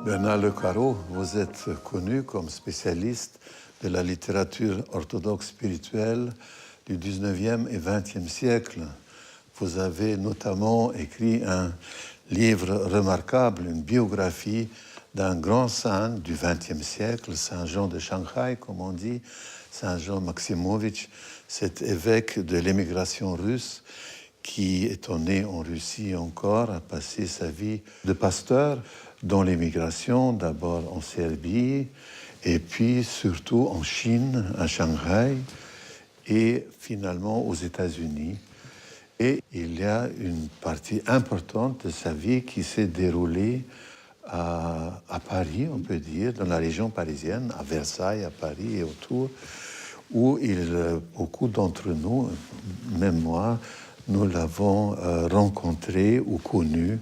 Bernard Lecaro, vous êtes connu comme spécialiste de la littérature orthodoxe spirituelle du 19e et 20e siècle. Vous avez notamment écrit un livre remarquable, une biographie d'un grand saint du 20e siècle, Saint Jean de Shanghai, comme on dit, Saint Jean Maximovitch, cet évêque de l'émigration russe qui, étant né en Russie encore, a passé sa vie de pasteur dans l'émigration, d'abord en Serbie, et puis surtout en Chine, à Shanghai, et finalement aux États-Unis. Et il y a une partie importante de sa vie qui s'est déroulée à Paris, on peut dire, dans la région parisienne, à Versailles, à Paris et autour, où beaucoup d'entre nous, même moi, nous l'avons rencontré ou connu.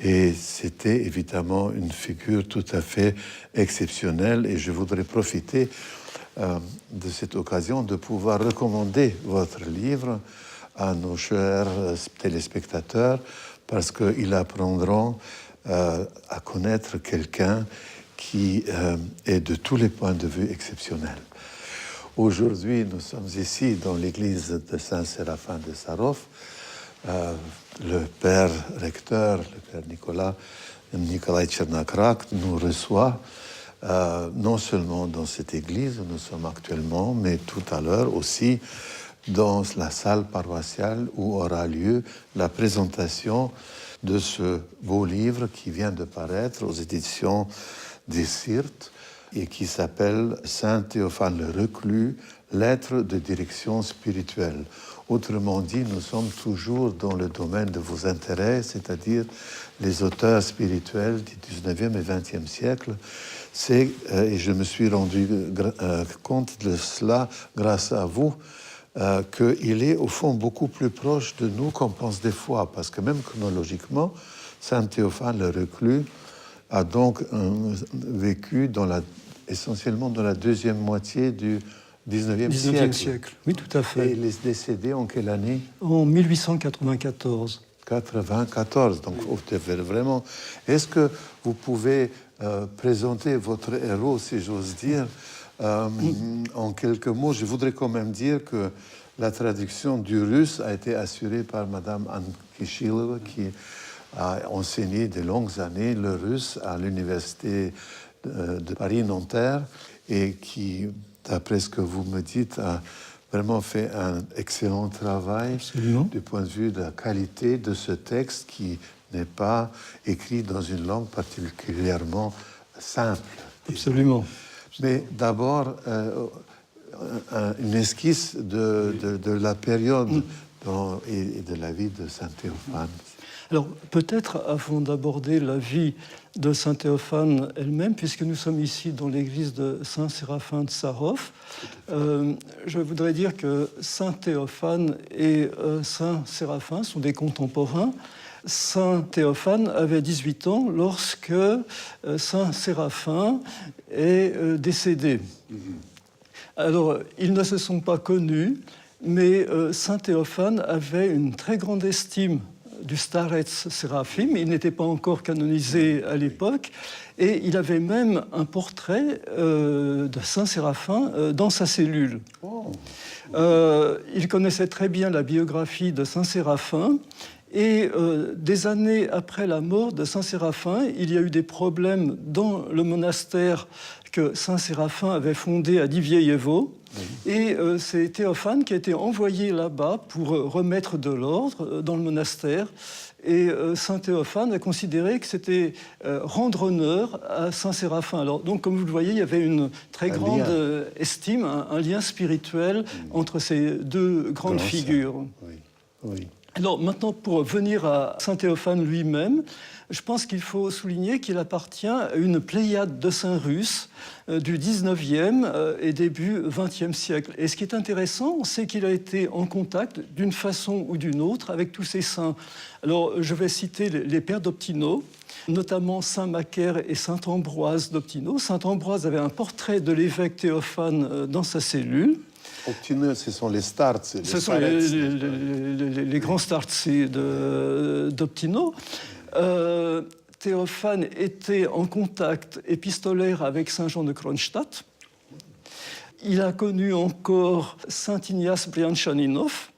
Et c'était évidemment une figure tout à fait exceptionnelle. Et je voudrais profiter de cette occasion de pouvoir recommander votre livre à nos chers téléspectateurs, parce qu'ils apprendront à connaître quelqu'un qui est de tous les points de vue exceptionnel. Aujourd'hui, nous sommes ici dans l'église de Saint-Séraphin de Sarov. Le père recteur, le père Nicolas Tchernakrak, nous reçoit non seulement dans cette église où nous sommes actuellement, mais tout à l'heure aussi dans la salle paroissiale où aura lieu la présentation de ce beau livre qui vient de paraître aux éditions des Sirtes et qui s'appelle Saint Théophane le Reclus, lettres de direction spirituelle. Autrement dit, nous sommes toujours dans le domaine de vos intérêts, c'est-à-dire les auteurs spirituels du 19e et 20e siècle. Et je me suis rendu compte de cela grâce à vous, qu'il est au fond beaucoup plus proche de nous qu'on pense des fois, parce que même chronologiquement, Saint Théophane le Reclus a donc vécu essentiellement dans la deuxième moitié du 19e siècle. Oui, tout à fait. Et il est décédé en quelle année? En 1894. 94, donc vraiment. Est-ce que vous pouvez présenter votre héros, si j'ose dire, en quelques mots? Je voudrais quand même dire que la traduction du russe a été assurée par Madame Anne Kishilova, qui a enseigné de longues années le russe à l'université de Paris-Nanterre et qui, d'après ce que vous me dites, a vraiment fait un excellent travail. Absolument. Du point de vue de la qualité de ce texte qui n'est pas écrit dans une langue particulièrement simple. Absolument. Mais d'abord, une esquisse de la période et de la vie de Saint Théophane. Alors, peut-être, avant d'aborder la vie de Saint Théophane elle-même, puisque nous sommes ici dans l'église de Saint-Séraphin de Sarov, je voudrais dire que Saint Théophane et Saint Séraphin sont des contemporains. Saint Théophane avait 18 ans lorsque Saint Séraphin est décédé. Alors, ils ne se sont pas connus, mais Saint Théophane avait une très grande estime du Starets Séraphim. Il n'était pas encore canonisé à l'époque, et il avait même un portrait de Saint Séraphin dans sa cellule. Il connaissait très bien la biographie de Saint Séraphin, et des années après la mort de Saint Séraphin, il y a eu des problèmes dans le monastère que Saint Séraphin avait fondé à Diviejevo. Et c'est Théophane qui a été envoyé là-bas pour remettre de l'ordre dans le monastère. Et Saint Théophane a considéré que c'était rendre honneur à Saint Séraphin. Alors, donc, comme vous le voyez, il y avait une très grande estime, un lien spirituel entre ces deux grandes figures. Oui. Alors maintenant, pour venir à saint Théophane lui-même, je pense qu'il faut souligner qu'il appartient à une pléiade de saints russes du 19e et début 20e siècle. Et ce qui est intéressant, c'est qu'il a été en contact d'une façon ou d'une autre avec tous ces saints. Alors, je vais citer les pères d'Optino, notamment saint Macaire et saint Ambroise d'Optino. Saint Ambroise avait un portrait de l'évêque Théophane dans sa cellule. Optino, ce sont les starts. Ce sont les grands startsi d'Optino. Théophane était en contact épistolaire avec saint Jean de Kronstadt. Il a connu encore saint Ignace Brianchaninov,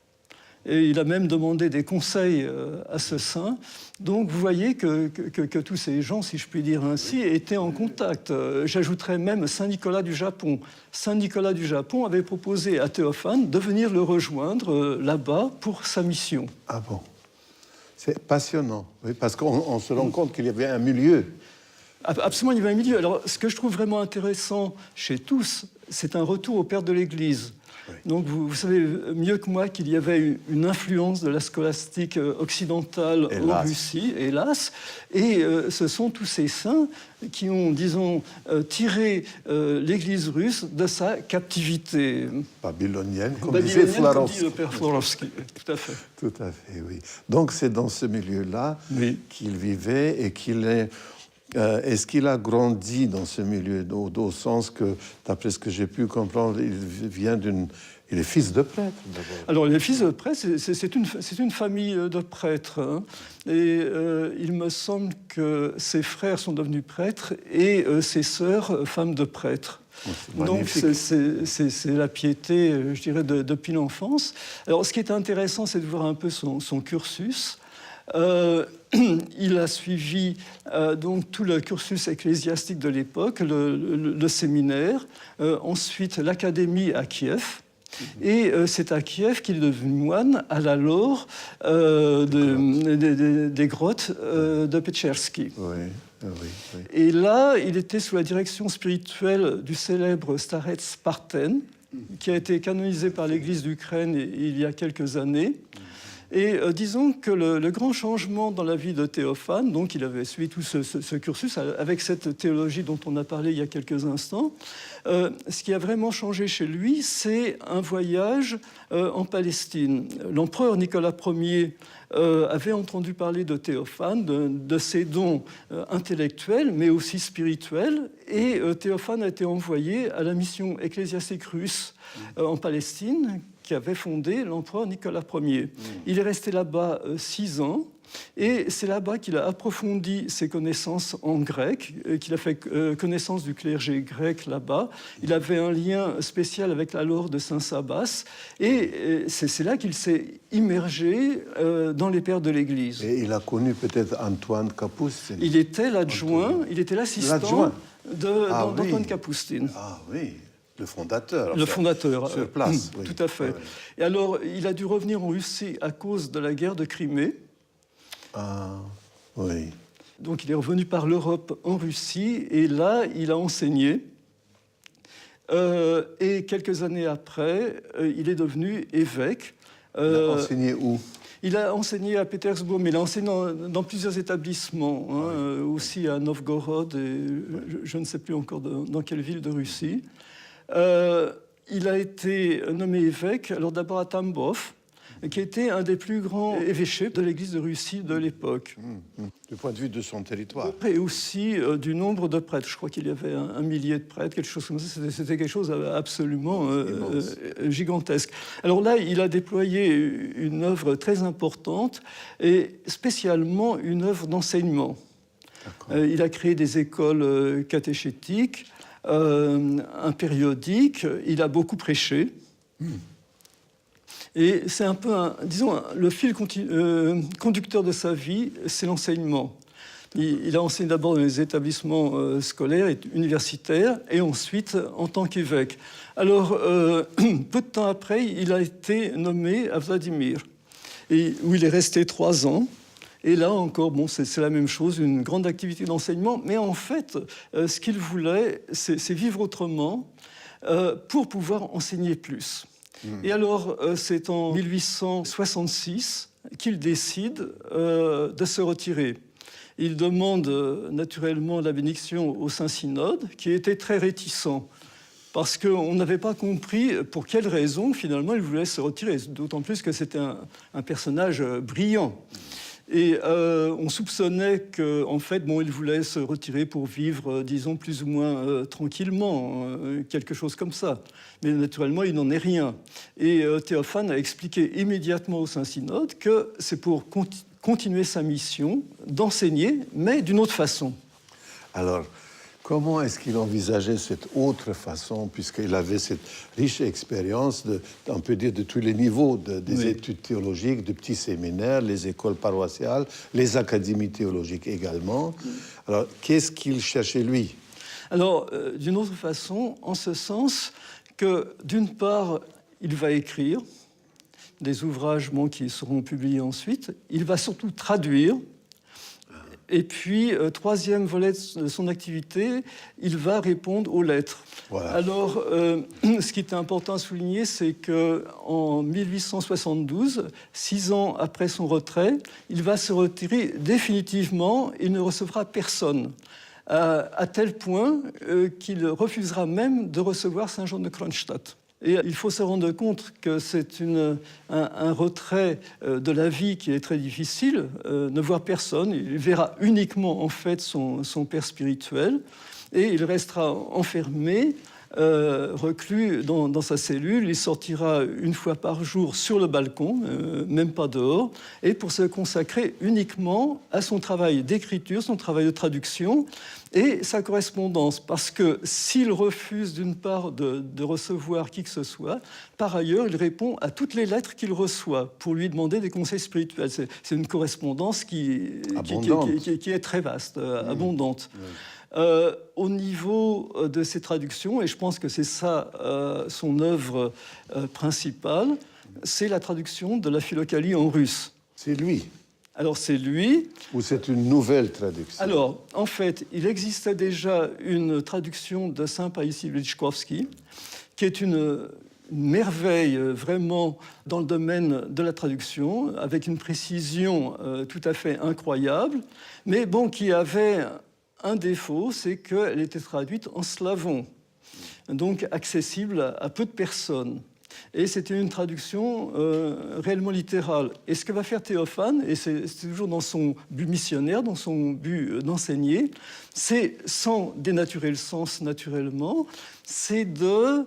et il a même demandé des conseils à ce saint. Donc vous voyez que tous ces gens, si je puis dire ainsi, étaient en contact. J'ajouterais même saint Nicolas du Japon. Saint Nicolas du Japon avait proposé à Théophane de venir le rejoindre là-bas pour sa mission. Ah bon? C'est passionnant, oui, parce qu'on se rend compte qu'il y avait un milieu. Absolument, il y avait un milieu. Alors, ce que je trouve vraiment intéressant chez tous, c'est un retour au père de l'Église. Oui. Donc, vous savez mieux que moi qu'il y avait une influence de la scolastique occidentale en Russie, hélas. Et ce sont tous ces saints qui ont, disons, tiré l'Église russe de sa captivité. Babylonienne, comme disait Florovsky. Comme dit le père Florovsky, tout à fait. Tout à fait, oui. Donc, c'est dans ce milieu-là qu'il vivait et qu'il est... est-ce qu'il a grandi dans ce milieu, au sens que, d'après ce que j'ai pu comprendre, il est fils de prêtre, d'abord? Alors, les fils de prêtre, c'est une famille de prêtres. Hein. Et il me semble que ses frères sont devenus prêtres et ses sœurs, femmes de prêtres. Donc, c'est la piété, je dirais, depuis l'enfance. Alors, ce qui est intéressant, c'est de voir un peu son cursus. Il a suivi donc tout le cursus ecclésiastique de l'époque, le séminaire, ensuite l'académie à Kiev. Et c'est à Kiev qu'il est devenu moine à la laure des grottes de Pechersky. Oui. Et là, il était sous la direction spirituelle du célèbre starets Spartan, qui a été canonisé par l'Église d'Ukraine il y a quelques années. Et disons que le grand changement dans la vie de Théophane, donc il avait suivi tout ce cursus avec cette théologie dont on a parlé il y a quelques instants, ce qui a vraiment changé chez lui, c'est un voyage en Palestine. L'empereur Nicolas Ier avait entendu parler de Théophane, de ses dons intellectuels, mais aussi spirituels, et Théophane a été envoyé à la mission ecclésiastique russe en Palestine, qui avait fondé l'empereur Nicolas Ier. Il est resté là-bas 6 ans, et c'est là-bas qu'il a approfondi ses connaissances en grec, qu'il a fait connaissance du clergé grec là-bas. Il avait un lien spécial avec la laure de Saint-Sabas, et c'est là qu'il s'est immergé dans les pères de l'Église. Et il a connu peut-être Antoine Capoustin. Il était l'adjoint, il était l'assistant d'Antoine Capoustin. Ah oui. Le fondateur. Le fondateur. Sur place. Oui. Tout à fait. Oui. Et alors, il a dû revenir en Russie à cause de la guerre de Crimée. Ah, oui. Donc, il est revenu par l'Europe en Russie, et là, il a enseigné. Et quelques années après, il est devenu évêque. Il a enseigné où? Il a enseigné à Pétersbourg, mais il a enseigné dans plusieurs établissements, aussi à Novgorod, et je ne sais plus encore dans quelle ville de Russie. Il a été nommé évêque, alors d'abord à Tambov, qui était un des plus grands évêchés de l'Église de Russie de l'époque. Du point de vue de son territoire. Et aussi du nombre de prêtres. Je crois qu'il y avait 1 millier de prêtres, quelque chose comme ça. C'était quelque chose absolument gigantesque. Alors là, il a déployé une œuvre très importante, et spécialement une œuvre d'enseignement. Il a créé des écoles catéchétiques, un périodique, il a beaucoup prêché. Et c'est un peu, disons, le fil conducteur de sa vie, c'est l'enseignement. Il a enseigné d'abord dans les établissements scolaires et universitaires, et ensuite en tant qu'évêque. Alors, peu de temps après, il a été nommé à Vladimir, où il est resté 3 ans. Et là encore, bon, c'est la même chose, une grande activité d'enseignement. Mais en fait, ce qu'il voulait, c'est vivre autrement pour pouvoir enseigner plus. Et alors, c'est en 1866 qu'il décide de se retirer. Il demande naturellement la bénédiction au Saint-Synode, qui était très réticent, parce qu'on n'avait pas compris pour quelle raison, finalement, il voulait se retirer, d'autant plus que c'était un personnage brillant. Et on soupçonnait qu'en fait, bon, il voulait se retirer pour vivre, disons, plus ou moins tranquillement, quelque chose comme ça. Mais naturellement, il n'en est rien. Et Théophane a expliqué immédiatement au Saint-Synode que c'est pour continuer sa mission d'enseigner, mais d'une autre façon. Alors, comment est-ce qu'il envisageait cette autre façon, puisqu'il avait cette riche expérience, on peut dire, de tous les niveaux des études théologiques, de petits séminaires, les écoles paroissiales, les académies théologiques également. Alors, qu'est-ce qu'il cherchait, lui? Alors, d'une autre façon, en ce sens que, d'une part, il va écrire des ouvrages qui seront publiés ensuite. Il va surtout traduire. Et puis, troisième volet de son activité, il va répondre aux lettres. Voilà. Alors, ce qui est important à souligner, c'est qu'en 1872, 6 ans après son retrait, il va se retirer définitivement. Il ne recevra personne. À tel point qu'il refusera même de recevoir Saint Jean de Kronstadt. Et il faut se rendre compte que c'est un retrait de la vie qui est très difficile, ne voir personne. Il verra uniquement en fait son père spirituel et il restera enfermé, reclus dans sa cellule. Il sortira une fois par jour sur le balcon, même pas dehors, et pour se consacrer uniquement à son travail d'écriture, son travail de traduction et sa correspondance. Parce que s'il refuse d'une part de recevoir qui que ce soit, par ailleurs, il répond à toutes les lettres qu'il reçoit pour lui demander des conseils spirituels. C'est une correspondance qui est très vaste, abondante. Au niveau de ses traductions, et je pense que c'est ça son œuvre principale, c'est la traduction de la Philokalie en russe. C'est lui. Alors c'est lui. Ou c'est une nouvelle traduction? Alors, en fait, il existait déjà une traduction de Saint Païssie Lichkowski, qui est une merveille vraiment dans le domaine de la traduction, avec une précision tout à fait incroyable, mais bon, qui avait un défaut, c'est qu'elle était traduite en slavon, donc accessible à peu de personnes. Et c'était une traduction réellement littérale. Et ce que va faire Théophane, et c'est toujours dans son but missionnaire, dans son but d'enseigner, c'est, sans dénaturer le sens naturellement, c'est de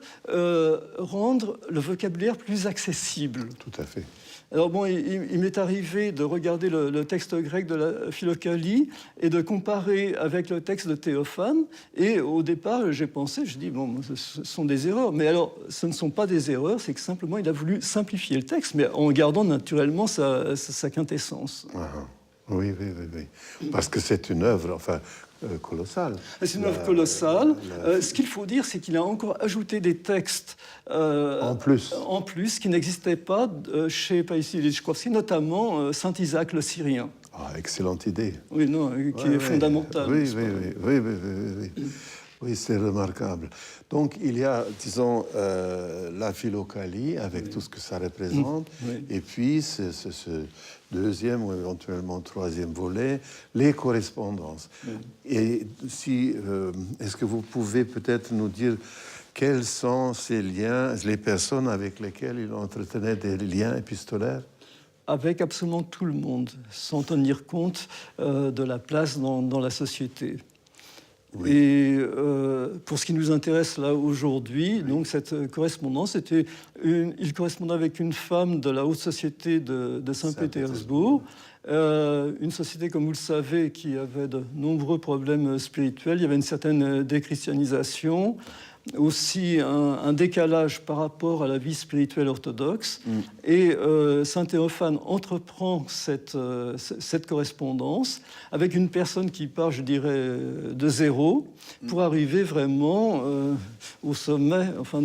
rendre le vocabulaire plus accessible. Tout à fait. Alors bon, il m'est arrivé de regarder le texte grec de la Philokalie et de comparer avec le texte de Théophane. Et au départ, j'ai pensé, je dis, bon, ce sont des erreurs. Mais alors, ce ne sont pas des erreurs, c'est que simplement, il a voulu simplifier le texte, mais en gardant naturellement sa quintessence. Ah, oui. Parce que c'est une œuvre, enfin, colossale. C'est une œuvre colossale. Ce qu'il faut dire, c'est qu'il a encore ajouté des textes en plus qui n'existaient pas chez Païssie Lichkowski, notamment Saint Isaac le Syrien. Ah, excellente idée. Oui, non, qui est fondamentale. Oui, c'est remarquable. Donc, il y a, disons, la Philokalie, avec tout ce que ça représente, et puis ce deuxième ou éventuellement troisième volet, les correspondances. Et si, est-ce que vous pouvez peut-être nous dire quels sont ces liens, les personnes avec lesquelles il entretenait des liens épistolaires? Avec absolument tout le monde, sans tenir compte de la place dans la société. Oui. Et pour ce qui nous intéresse là aujourd'hui, donc cette correspondance, il correspondait avec une femme de la haute société de Saint-Pétersbourg, une société, comme vous le savez, qui avait de nombreux problèmes spirituels. Il y avait une certaine déchristianisation, aussi un décalage par rapport à la vie spirituelle orthodoxe. Et Saint Théophane entreprend cette correspondance avec une personne qui part, je dirais, de zéro, pour arriver vraiment au sommet, enfin,